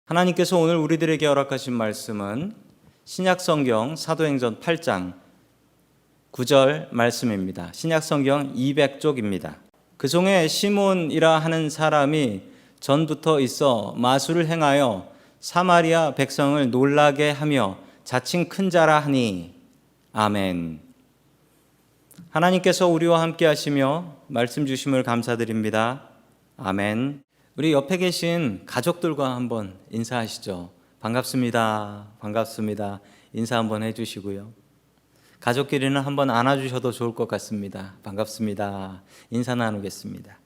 하나님께서 오늘 우리들에게 허락하신 말씀은 신약성경 사도행전 8장 9절 말씀입니다. 신약성경 200쪽입니다. 그 중에 시몬이라 하는 사람이 전부터 있어 마술을 행하여 사마리아 백성을 놀라게 하며 자칭 큰 자라 하니. 아멘. 하나님께서 우리와 함께 하시며 말씀 주심을 감사드립니다. 아멘. 우리 옆에 계신 가족들과 한번 인사하시죠. 반갑습니다. 반갑습니다. 인사 한번 해주시고요. 가족끼리는 한번 안아주셔도 좋을 것 같습니다. 반갑습니다. 인사 나누겠습니다.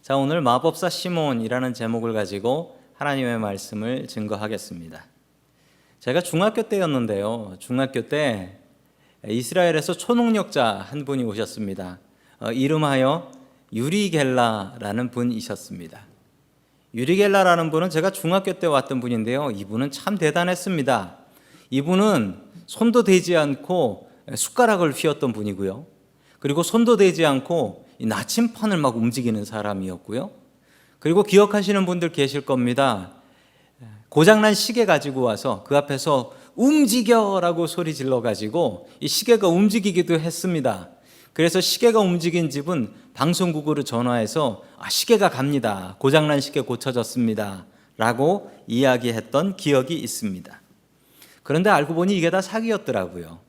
자, 오늘 마법사 시몬이라는 제목을 가지고 하나님의 말씀을 증거하겠습니다. 제가 중학교 때였는데요. 중학교 때 이스라엘에서 초능력자 한 분이 오셨습니다. 이름하여 유리겔라라는 분이셨습니다. 유리겔라라는 분은 제가 중학교 때 왔던 분인데요. 이분은 참 대단했습니다. 이분은 손도 대지 않고 숟가락을 휘었던 분이고요. 그리고 손도 대지 않고 나침판을 막 움직이는 사람이었고요. 그리고 기억하시는 분들 계실 겁니다. 고장난 시계 가지고 와서 그 앞에서 움직여라고 소리 질러가지고 이 시계가 움직이기도 했습니다. 그래서 시계가 움직인 집은 방송국으로 전화해서 시계가 갑니다. 고장난 시계 고쳐졌습니다. 라고 이야기했던 기억이 있습니다. 그런데 알고 보니 이게 다 사기였더라고요.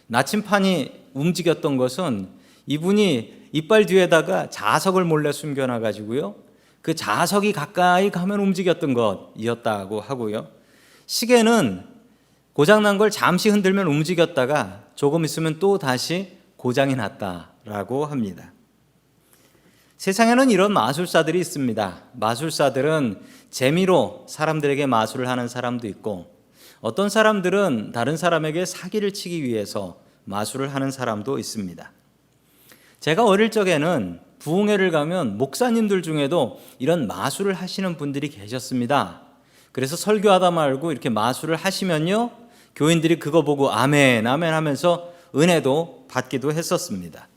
나침판이 움직였던 것은 이분이 이빨 뒤에다가 자석을 몰래 숨겨놔가지고요. 그 자석이 가까이 가면 움직였던 것이었다고 하고요. 시계는 고장난 걸 잠시 흔들면 움직였다가 조금 있으면 또 다시 고장이 났다라고 합니다. 세상에는 이런 마술사들이 있습니다. 마술사들은 재미로 사람들에게 마술을 하는 사람도 있고, 어떤 사람들은 다른 사람에게 사기를 치기 위해서 마술을 하는 사람도 있습니다. 제가 어릴 적에는 부흥회를 가면 목사님들 중에도 이런 마술을 하시는 분들이 계셨습니다. 그래서 설교하다 말고 이렇게 마술을 하시면요, 교인들이 그거 보고 아멘, 아멘 하면서 은혜도 받기도 했었습니다.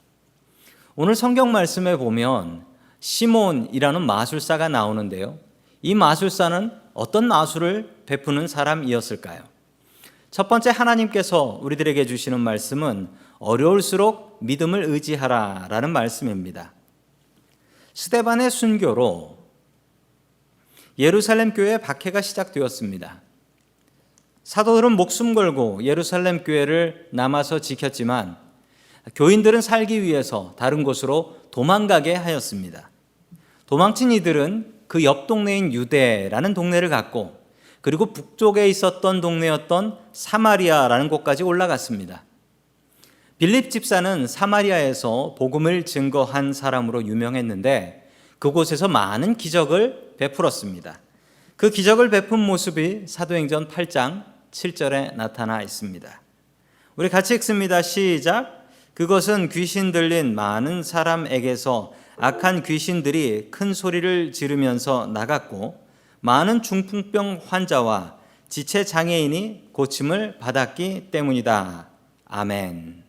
오늘 성경 말씀에 보면 시몬이라는 마술사가 나오는데요. 이 마술사는 어떤 마술을 베푸는 사람이었을까요? 첫 번째, 하나님께서 우리들에게 주시는 말씀은 어려울수록 믿음을 의지하라 라는 말씀입니다. 스데반의 순교로 예루살렘 교회의 박해가 시작되었습니다. 사도들은 목숨 걸고 예루살렘 교회를 남아서 지켰지만 교인들은 살기 위해서 다른 곳으로 도망가게 하였습니다. 도망친 이들은 그 옆 동네인 유대라는 동네를 갔고, 그리고 북쪽에 있었던 동네였던 사마리아라는 곳까지 올라갔습니다. 빌립 집사는 사마리아에서 복음을 증거한 사람으로 유명했는데 그곳에서 많은 기적을 베풀었습니다. 그 기적을 베푼 모습이 사도행전 8장 7절에 나타나 있습니다. 우리 같이 읽습니다. 시작. 그것은 귀신 들린 많은 사람에게서 악한 귀신들이 큰 소리를 지르면서 나갔고, 많은 중풍병 환자와 지체 장애인이 고침을 받았기 때문이다. 아멘.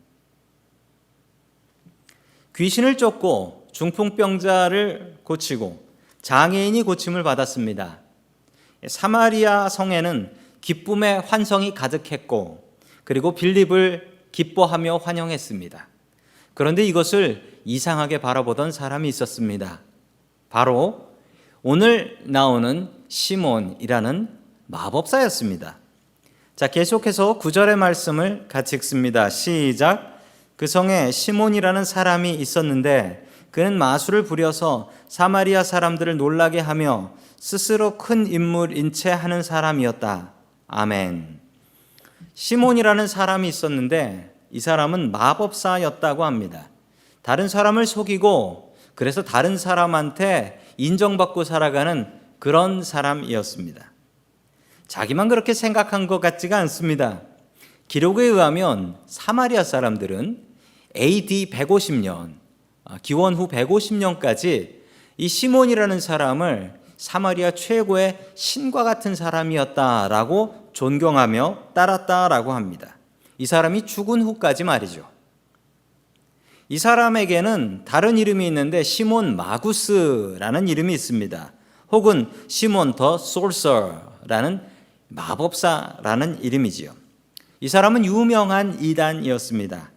귀신을 쫓고 중풍병자를 고치고 장애인이 고침을 받았습니다. 사마리아 성에는 기쁨의 환성이 가득했고, 그리고 빌립을 기뻐하며 환영했습니다. 그런데 이것을 이상하게 바라보던 사람이 있었습니다. 바로 오늘 나오는 시몬이라는 마법사였습니다. 자, 계속해서 9절의 말씀을 같이 읽습니다. 시작. 그 성에 시몬이라는 사람이 있었는데 그는 마술을 부려서 사마리아 사람들을 놀라게 하며 스스로 큰 인물인 채 하는 사람이었다. 아멘. 시몬이라는 사람이 있었는데 이 사람은 마법사였다고 합니다. 다른 사람을 속이고 그래서 다른 사람한테 인정받고 살아가는 그런 사람이었습니다. 자기만 그렇게 생각한 것 같지가 않습니다. 기록에 의하면 사마리아 사람들은 AD 150년, 기원 후 150년까지 이 시몬이라는 사람을 사마리아 최고의 신과 같은 사람이었다라고 존경하며 따랐다라고 합니다. 이 사람이 죽은 후까지 말이죠. 이 사람에게는 다른 이름이 있는데 시몬 마구스라는 이름이 있습니다. 혹은 시몬 더 솔서라는 마법사라는 이름이지요. 이 사람은 유명한 이단이었습니다.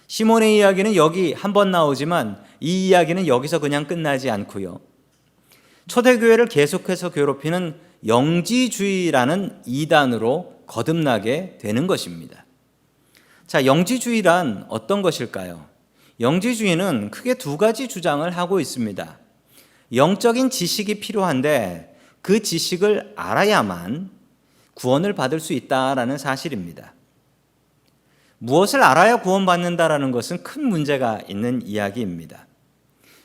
시몬의 이야기는 여기 한 번 나오지만 이 이야기는 여기서 그냥 끝나지 않고요. 초대교회를 계속해서 괴롭히는 영지주의라는 이단으로 거듭나게 되는 것입니다. 자, 영지주의란 어떤 것일까요? 영지주의는 크게 두 가지 주장을 하고 있습니다. 영적인 지식이 필요한데 그 지식을 알아야만 구원을 받을 수 있다라는 사실입니다. 무엇을 알아야 구원받는다라는 것은 큰 문제가 있는 이야기입니다.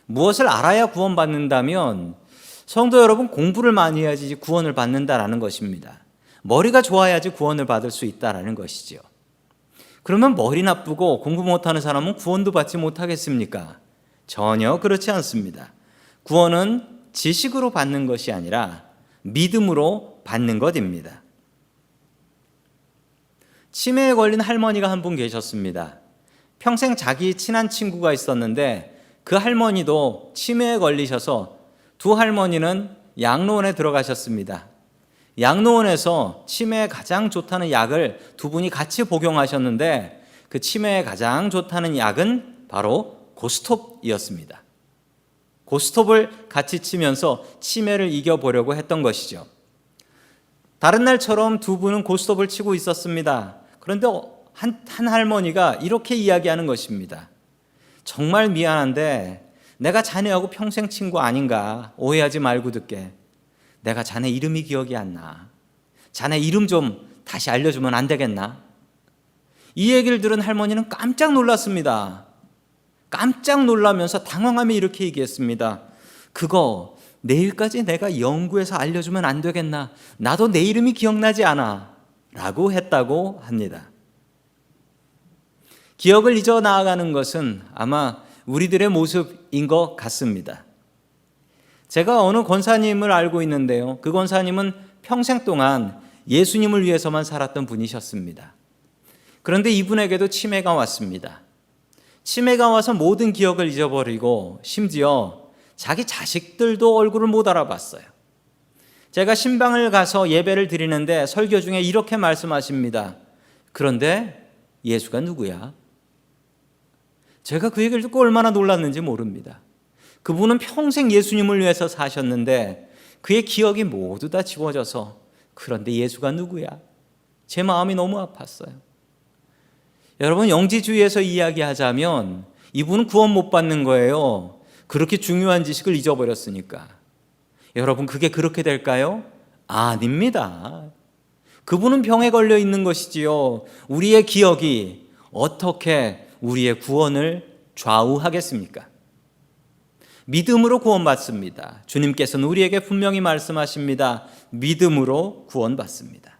무엇을 알아야 구원받는다면 성도 여러분, 공부를 많이 해야지 구원을 받는다라는 것입니다. 머리가 좋아야지 구원을 받을 수 있다라는 것이죠. 그러면 머리 나쁘고 공부 못하는 사람은 구원도 받지 못하겠습니까? 전혀 그렇지 않습니다. 구원은 지식으로 받는 것이 아니라 믿음으로 받는 것입니다. 치매에 걸린 할머니가 한 분 계셨습니다. 평생 자기 친한 친구가 있었는데 그 할머니도 치매에 걸리셔서 두 할머니는 양로원에 들어가셨습니다. 양로원에서 치매에 가장 좋다는 약을 두 분이 같이 복용하셨는데 그 치매에 가장 좋다는 약은 바로 고스톱이었습니다. 고스톱을 같이 치면서 치매를 이겨보려고 했던 것이죠. 다른 날처럼 두 분은 고스톱을 치고 있었습니다. 그런데 한 할머니가 이렇게 이야기하는 것입니다. 정말 미안한데 내가 자네하고 평생 친구 아닌가 오해하지 말고 듣게. 내가 자네 이름이 기억이 안 나. 자네 이름 좀 다시 알려주면 안 되겠나? 이 얘기를 들은 할머니는 깜짝 놀랐습니다. 깜짝 놀라면서 당황하며 이렇게 얘기했습니다. 그거 내일까지 내가 연구해서 알려주면 안 되겠나? 나도 내 이름이 기억나지 않아. 라고 했다고 합니다. 기억을 잊어 나아가는 것은 아마 우리들의 모습인 것 같습니다. 제가 어느 권사님을 알고 있는데요. 그 권사님은 평생 동안 예수님을 위해서만 살았던 분이셨습니다. 그런데 이분에게도 치매가 왔습니다. 치매가 와서 모든 기억을 잊어버리고 심지어 자기 자식들도 얼굴을 못 알아봤어요. 제가 신방을 가서 예배를 드리는데 설교 중에 이렇게 말씀하십니다. 그런데 예수가 누구야? 제가 그 얘기를 듣고 얼마나 놀랐는지 모릅니다. 그분은 평생 예수님을 위해서 사셨는데 그의 기억이 모두 다 지워져서 그런데 예수가 누구야? 제 마음이 너무 아팠어요. 여러분, 영지주의에서 이야기하자면 이분은 구원 못 받는 거예요. 그렇게 중요한 지식을 잊어버렸으니까. 여러분, 그게 그렇게 될까요? 아닙니다. 그분은 병에 걸려 있는 것이지요. 우리의 기억이 어떻게 우리의 구원을 좌우하겠습니까? 믿음으로 구원받습니다. 주님께서는 우리에게 분명히 말씀하십니다. 믿음으로 구원받습니다.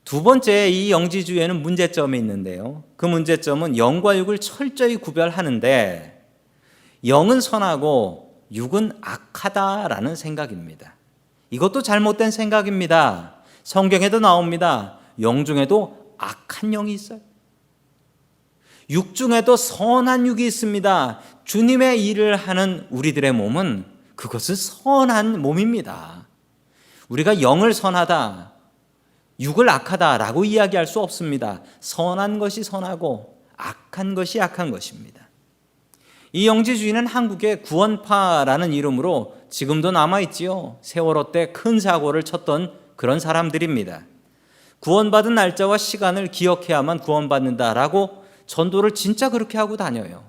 두 번째, 이 영지주의에는 문제점이 있는데요. 그 문제점은 영과 육을 철저히 구별하는데 영은 선하고 육은 악하다라는 생각입니다. 이것도 잘못된 생각입니다. 성경에도 나옵니다. 영 중에도 악한 영이 있어요. 육 중에도 선한 육이 있습니다. 주님의 일을 하는 우리들의 몸은 그것은 선한 몸입니다. 우리가 영을 선하다, 육을 악하다라고 이야기할 수 없습니다. 선한 것이 선하고 악한 것이 악한 것입니다. 이 영지주의는 한국의 구원파라는 이름으로 지금도 남아있지요. 세월호 때 큰 사고를 쳤던 그런 사람들입니다. 구원받은 날짜와 시간을 기억해야만 구원받는다라고 전도를 진짜 그렇게 하고 다녀요.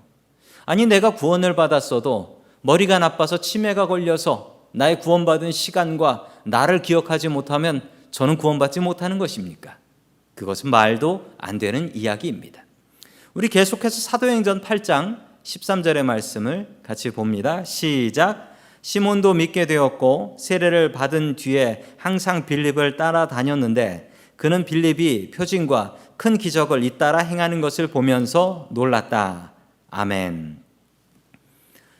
아니, 내가 구원을 받았어도 머리가 나빠서 치매가 걸려서 나의 구원받은 시간과 나를 기억하지 못하면 저는 구원받지 못하는 것입니까? 그것은 말도 안 되는 이야기입니다. 우리 계속해서 사도행전 8장 13절의 말씀을 같이 봅니다. 시작. 시몬도 믿게 되었고 세례를 받은 뒤에 항상 빌립을 따라다녔는데 그는 빌립이 표징과 큰 기적을 잇따라 행하는 것을 보면서 놀랐다. 아멘.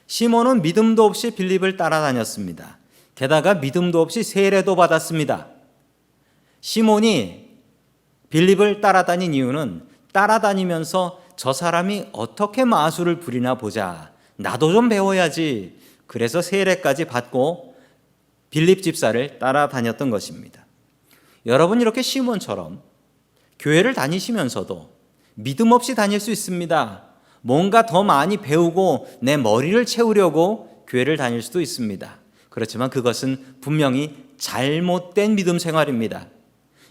시몬은 믿음도 없이 빌립을 따라다녔습니다. 게다가 믿음도 없이 세례도 받았습니다. 시몬이 빌립을 따라다닌 이유는 따라다니면서 저 사람이 어떻게 마술을 부리나 보자. 나도 좀 배워야지. 그래서 세례까지 받고 빌립 집사를 따라다녔던 것입니다. 여러분, 이렇게 시몬처럼 교회를 다니시면서도 믿음 없이 다닐 수 있습니다. 뭔가 더 많이 배우고 내 머리를 채우려고 교회를 다닐 수도 있습니다. 그렇지만 그것은 분명히 잘못된 믿음 생활입니다.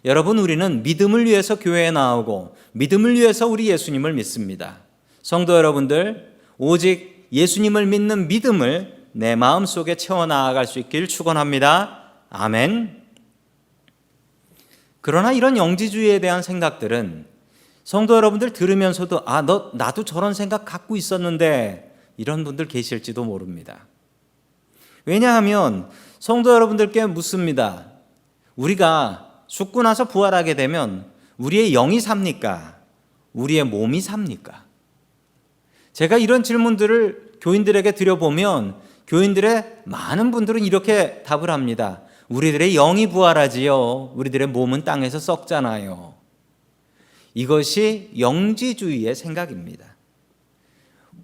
여러분, 우리는 믿음을 위해서 교회에 나오고 믿음을 위해서 우리 예수님을 믿습니다. 성도 여러분들, 오직 예수님을 믿는 믿음을 내 마음속에 채워나갈 수 있기를 축원합니다. 아멘. 그러나 이런 영지주의에 대한 생각들은 성도 여러분들 들으면서도 나도 저런 생각 갖고 있었는데 이런 분들 계실지도 모릅니다. 왜냐하면 성도 여러분들께 묻습니다. 우리가 죽고 나서 부활하게 되면 우리의 영이 삽니까? 우리의 몸이 삽니까? 제가 이런 질문들을 교인들에게 드려보면 교인들의 많은 분들은 이렇게 답을 합니다. 우리들의 영이 부활하지요. 우리들의 몸은 땅에서 썩잖아요. 이것이 영지주의의 생각입니다.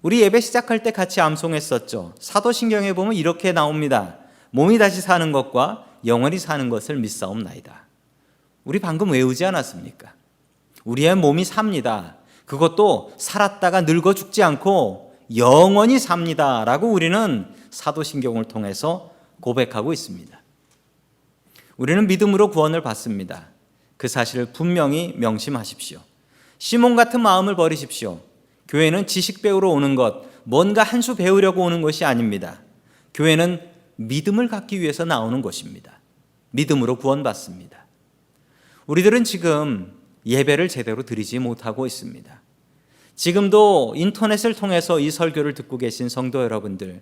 우리 예배 시작할 때 같이 암송했었죠. 사도신경에 보면 이렇게 나옵니다. 몸이 다시 사는 것과 영원히 사는 것을 믿사옵나이다. 우리 방금 외우지 않았습니까? 우리의 몸이 삽니다. 그것도 살았다가 늙어 죽지 않고 영원히 삽니다 라고 우리는 사도신경을 통해서 고백하고 있습니다. 우리는 믿음으로 구원을 받습니다. 그 사실을 분명히 명심하십시오. 시몬 같은 마음을 버리십시오. 교회는 지식 배우러 오는 것, 뭔가 한 수 배우려고 오는 것이 아닙니다. 교회는 믿음을 갖기 위해서 나오는 것입니다. 믿음으로 구원받습니다. 우리들은 지금 예배를 제대로 드리지 못하고 있습니다. 지금도 인터넷을 통해서 이 설교를 듣고 계신 성도 여러분들,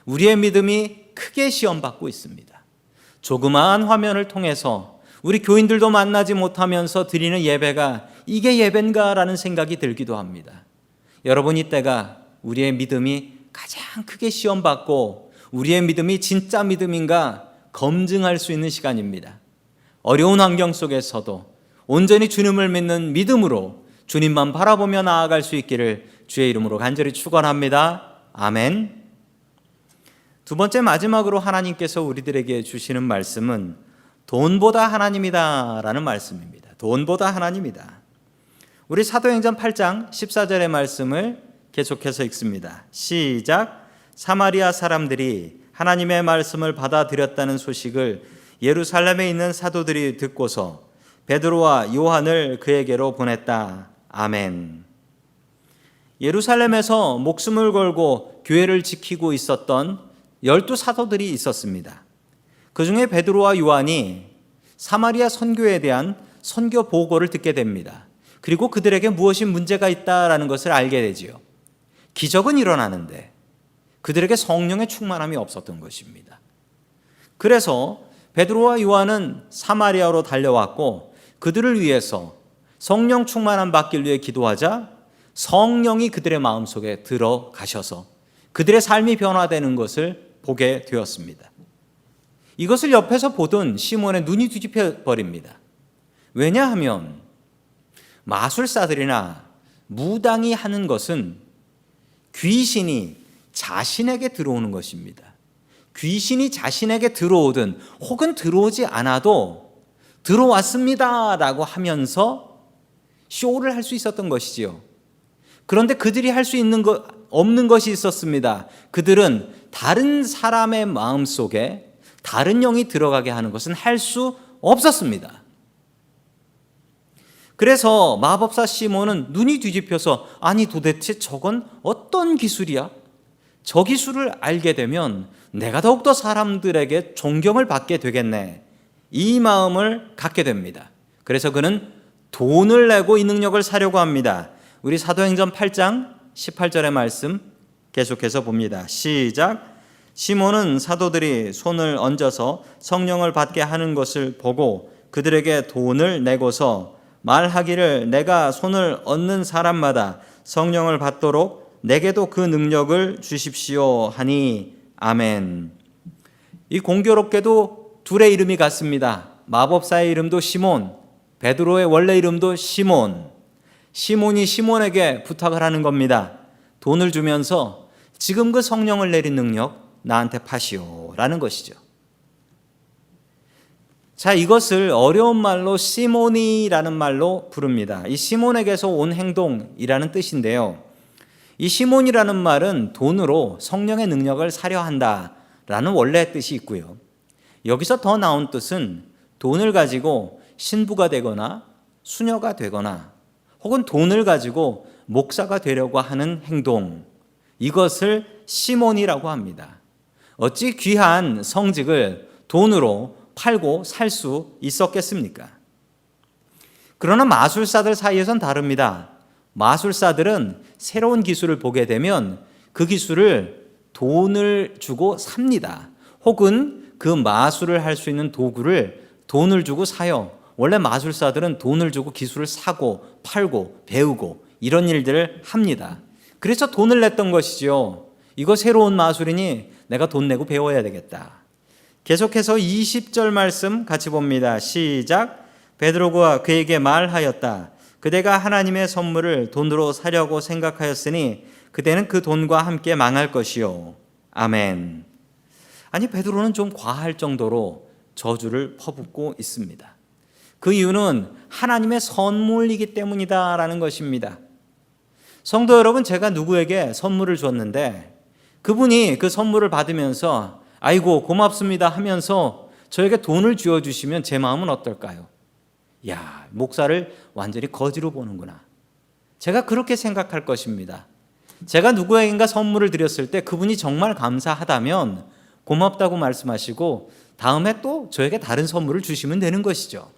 우리의 믿음이 크게 시험받고 있습니다. 조그마한 화면을 통해서 우리 교인들도 만나지 못하면서 드리는 예배가 이게 예배인가라는 생각이 들기도 합니다. 여러분, 이때가 우리의 믿음이 가장 크게 시험받고 우리의 믿음이 진짜 믿음인가 검증할 수 있는 시간입니다. 어려운 환경 속에서도 온전히 주님을 믿는 믿음으로 주님만 바라보며 나아갈 수 있기를 주의 이름으로 간절히 축원합니다. 아멘. 두 번째, 마지막으로 하나님께서 우리들에게 주시는 말씀은 돈보다 하나님이다 라는 말씀입니다. 돈보다 하나님이다. 우리 사도행전 8장 14절의 말씀을 계속해서 읽습니다. 시작. 사마리아 사람들이 하나님의 말씀을 받아들였다는 소식을 예루살렘에 있는 사도들이 듣고서 베드로와 요한을 그에게로 보냈다. 아멘. 예루살렘에서 목숨을 걸고 교회를 지키고 있었던 12사도들이 있었습니다. 그 중에 베드로와 요한이 사마리아 선교에 대한 선교 보고를 듣게 됩니다. 그리고 그들에게 무엇이 문제가 있다라는 것을 알게 되지요. 기적은 일어나는데 그들에게 성령의 충만함이 없었던 것입니다. 그래서 베드로와 요한은 사마리아로 달려왔고 그들을 위해서 성령 충만함 받기 위해 기도하자 성령이 그들의 마음속에 들어가셔서 그들의 삶이 변화되는 것을 보게 되었습니다. 이것을 옆에서 보던 시몬의 눈이 뒤집혀 버립니다. 왜냐하면 마술사들이나 무당이 하는 것은 귀신이 자신에게 들어오는 것입니다. 귀신이 자신에게 들어오든 혹은 들어오지 않아도 들어왔습니다 라고 하면서 쇼를 할 수 있었던 것이지요. 그런데 그들이 할 수 없는 것이 있었습니다. 그들은 다른 사람의 마음속에 다른 영이 들어가게 하는 것은 할 수 없었습니다. 그래서 마법사 시몬은 눈이 뒤집혀서 아니 도대체 저건 어떤 기술이야? 저 기술을 알게 되면 내가 더욱더 사람들에게 존경을 받게 되겠네. 이 마음을 갖게 됩니다. 그래서 그는 돈을 내고 이 능력을 사려고 합니다. 우리 사도행전 8장 18절의 말씀 계속해서 봅니다. 시작. 시몬은 사도들이 손을 얹어서 성령을 받게 하는 것을 보고 그들에게 돈을 내고서 말하기를 내가 손을 얹는 사람마다 성령을 받도록 내게도 그 능력을 주십시오 하니 아멘. 이 공교롭게도 둘의 이름이 같습니다. 마법사의 이름도 시몬, 베드로의 원래 이름도 시몬. 시몬이 시몬에게 부탁을 하는 겁니다. 돈을 주면서 지금 그 성령을 내린 능력 나한테 파시오 라는 것이죠. 자, 이것을 어려운 말로 시모니라는 말로 부릅니다. 이 시몬에게서 온 행동이라는 뜻인데요. 이 시몬이라는 말은 돈으로 성령의 능력을 사려 한다라는 원래 뜻이 있고요. 여기서 더 나온 뜻은 돈을 가지고 신부가 되거나 수녀가 되거나 혹은 돈을 가지고 목사가 되려고 하는 행동, 이것을 시몬이라고 합니다. 어찌 귀한 성직을 돈으로 팔고 살 수 있었겠습니까? 그러나 마술사들 사이에선 다릅니다. 마술사들은 새로운 기술을 보게 되면 그 기술을 돈을 주고 삽니다. 혹은 그 마술을 할 수 있는 도구를 돈을 주고 사요. 원래 마술사들은 돈을 주고 기술을 사고 팔고 배우고 이런 일들을 합니다. 그래서 돈을 냈던 것이죠. 이거 새로운 마술이니 내가 돈 내고 배워야 되겠다. 계속해서 20절 말씀 같이 봅니다. 시작. 베드로가 그에게 말하였다. 그대가 하나님의 선물을 돈으로 사려고 생각하였으니 그대는 그 돈과 함께 망할 것이요. 아멘. 아니, 베드로는 좀 과할 정도로 저주를 퍼붓고 있습니다. 그 이유는 하나님의 선물이기 때문이다라는 것입니다. 성도 여러분, 제가 누구에게 선물을 줬는데 그분이 그 선물을 받으면서 아이고 고맙습니다 하면서 저에게 돈을 쥐어주시면 제 마음은 어떨까요? 야, 목사를 완전히 거지로 보는구나. 제가 그렇게 생각할 것입니다. 제가 누구에겐가 선물을 드렸을 때 그분이 정말 감사하다면 고맙다고 말씀하시고 다음에 또 저에게 다른 선물을 주시면 되는 것이죠.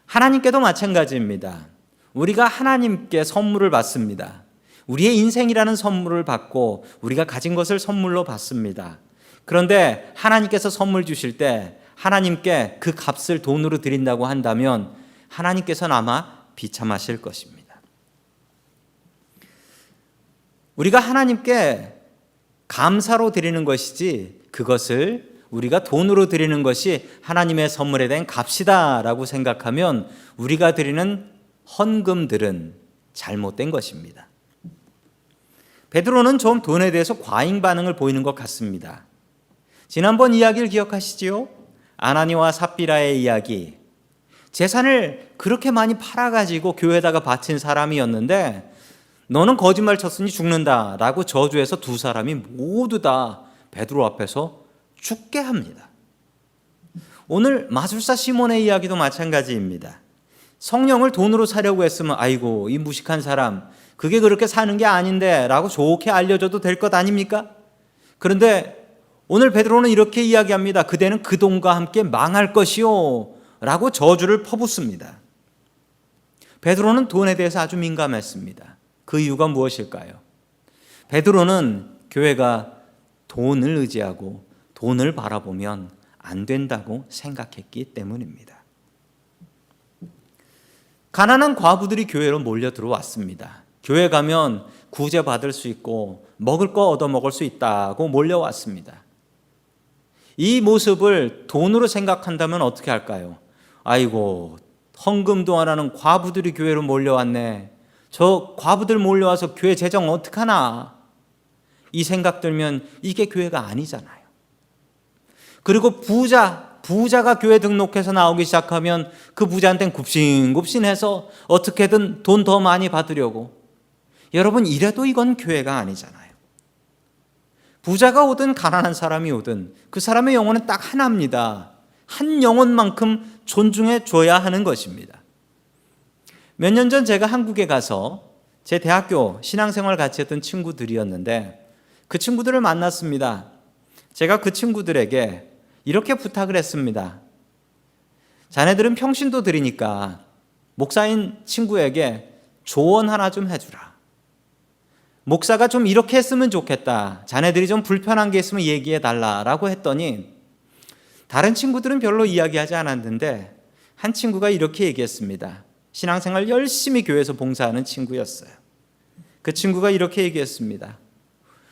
하나님께도 마찬가지입니다. 우리가 하나님께 선물을 받습니다. 우리의 인생이라는 선물을 받고 우리가 가진 것을 선물로 받습니다. 그런데 하나님께서 선물 주실 때 하나님께 그 값을 돈으로 드린다고 한다면 하나님께서는 아마 비참하실 것입니다. 우리가 하나님께 감사로 드리는 것이지 그것을 우리가 돈으로 드리는 것이 하나님의 선물에 대한 값이다라고 생각하면 우리가 드리는 헌금들은 잘못된 것입니다. 베드로는 좀 돈에 대해서 과잉 반응을 보이는 것 같습니다. 지난번 이야기를 기억하시지요? 아나니와 삽비라의 이야기. 재산을 그렇게 많이 팔아가지고 교회에다가 바친 사람이었는데 너는 거짓말 쳤으니 죽는다라고 저주해서 두 사람이 모두 다 베드로 앞에서 죽게 합니다. 오늘 마술사 시몬의 이야기도 마찬가지입니다. 성령을 돈으로 사려고 했으면 아이고 이 무식한 사람 그게 그렇게 사는 게 아닌데 라고 좋게 알려줘도 될 것 아닙니까? 그런데 오늘 베드로는 이렇게 이야기합니다. 그대는 그 돈과 함께 망할 것이요 라고 저주를 퍼붓습니다. 베드로는 돈에 대해서 아주 민감했습니다. 그 이유가 무엇일까요? 베드로는 교회가 돈을 의지하고 돈을 바라보면 안 된다고 생각했기 때문입니다. 가난한 과부들이 교회로 몰려 들어왔습니다. 교회 가면 구제받을 수 있고 먹을 거 얻어먹을 수 있다고 몰려왔습니다. 이 모습을 돈으로 생각한다면 어떻게 할까요? 아이고 헌금도 안 하는 과부들이 교회로 몰려왔네. 저 과부들 몰려와서 교회 재정 어떡하나. 이 생각 들면 이게 교회가 아니잖아요. 그리고 부자가 교회 등록해서 나오기 시작하면 그 부자한테는 굽신굽신해서 어떻게든 돈 더 많이 받으려고. 여러분 이래도 이건 교회가 아니잖아요. 부자가 오든 가난한 사람이 오든 그 사람의 영혼은 딱 하나입니다. 한 영혼만큼 존중해 줘야 하는 것입니다. 몇 년 전 제가 한국에 가서 제 대학교 신앙생활 같이 했던 친구들이었는데 그 친구들을 만났습니다. 제가 그 친구들에게 이렇게 부탁을 했습니다. 자네들은 평신도 드리니까 목사인 친구에게 조언 하나 좀 해주라. 목사가 좀 이렇게 했으면 좋겠다. 자네들이 좀 불편한 게 있으면 얘기해 달라라고 했더니 다른 친구들은 별로 이야기하지 않았는데 한 친구가 이렇게 얘기했습니다. 신앙생활 열심히 교회에서 봉사하는 친구였어요. 그 친구가 이렇게 얘기했습니다.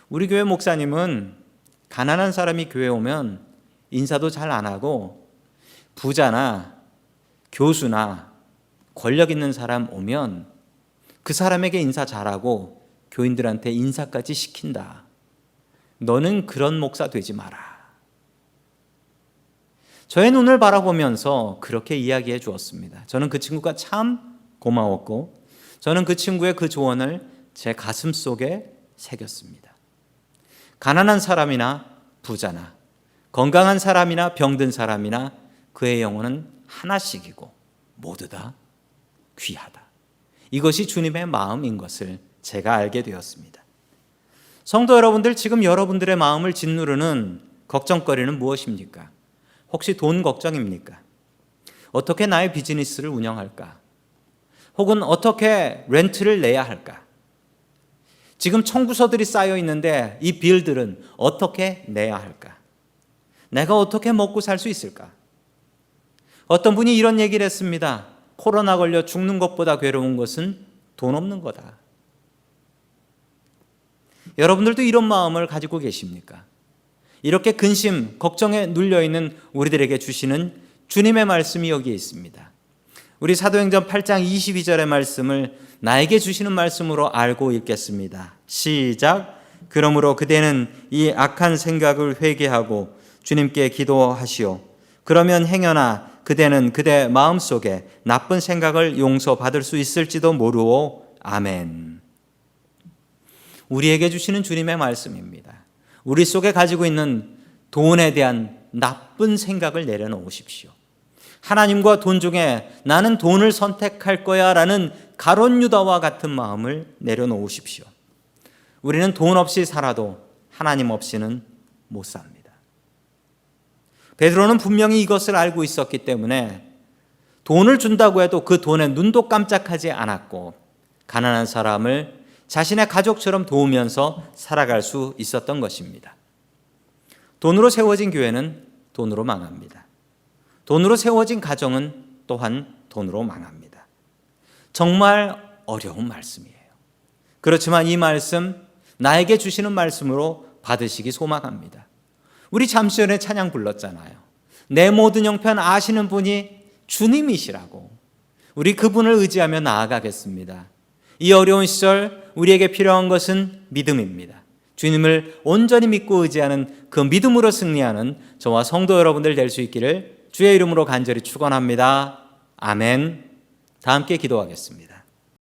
우리 교회 목사님은 가난한 사람이 교회 오면 인사도 잘 안 하고 부자나 교수나 권력 있는 사람 오면 그 사람에게 인사 잘하고 교인들한테 인사까지 시킨다. 너는 그런 목사 되지 마라. 저의 눈을 바라보면서 그렇게 이야기해 주었습니다. 저는 그 친구가 참 고마웠고 저는 그 친구의 그 조언을 제 가슴 속에 새겼습니다. 가난한 사람이나 부자나 건강한 사람이나 병든 사람이나 그의 영혼은 하나씩이고 모두 다 귀하다. 이것이 주님의 마음인 것을 제가 알게 되었습니다. 성도 여러분들, 지금 여러분들의 마음을 짓누르는 걱정거리는 무엇입니까? 혹시 돈 걱정입니까? 어떻게 나의 비즈니스를 운영할까? 혹은 어떻게 렌트를 내야 할까? 지금 청구서들이 쌓여 있는데 이 빌들은 어떻게 내야 할까? 내가 어떻게 먹고 살 수 있을까? 어떤 분이 이런 얘기를 했습니다. 코로나 걸려 죽는 것보다 괴로운 것은 돈 없는 거다. 여러분들도 이런 마음을 가지고 계십니까? 이렇게 근심, 걱정에 눌려있는 우리들에게 주시는 주님의 말씀이 여기에 있습니다. 우리 사도행전 8장 22절의 말씀을 나에게 주시는 말씀으로 알고 읽겠습니다. 시작. 그러므로 그대는 이 악한 생각을 회개하고 주님께 기도하시오. 그러면 행여나 그대는 그대 마음속에 나쁜 생각을 용서받을 수 있을지도 모르오. 아멘. 우리에게 주시는 주님의 말씀입니다. 우리 속에 가지고 있는 돈에 대한 나쁜 생각을 내려놓으십시오. 하나님과 돈 중에 나는 돈을 선택할 거야 라는 가룟 유다와 같은 마음을 내려놓으십시오. 우리는 돈 없이 살아도 하나님 없이는 못 삽니다. 베드로는 분명히 이것을 알고 있었기 때문에 돈을 준다고 해도 그 돈에 눈도 깜짝하지 않았고 가난한 사람을 자신의 가족처럼 도우면서 살아갈 수 있었던 것입니다. 돈으로 세워진 교회는 돈으로 망합니다. 돈으로 세워진 가정은 또한 돈으로 망합니다. 정말 어려운 말씀이에요. 그렇지만 이 말씀 나에게 주시는 말씀으로 받으시기 소망합니다. 우리 잠시 전에 찬양 불렀잖아요. 내 모든 형편 아시는 분이 주님이시라고. 우리 그분을 의지하며 나아가겠습니다. 이 어려운 시절 우리에게 필요한 것은 믿음입니다. 주님을 온전히 믿고 의지하는 그 믿음으로 승리하는 저와 성도 여러분들 될 수 있기를 주의 이름으로 간절히 축원합니다. 아멘. 다 함께 기도하겠습니다.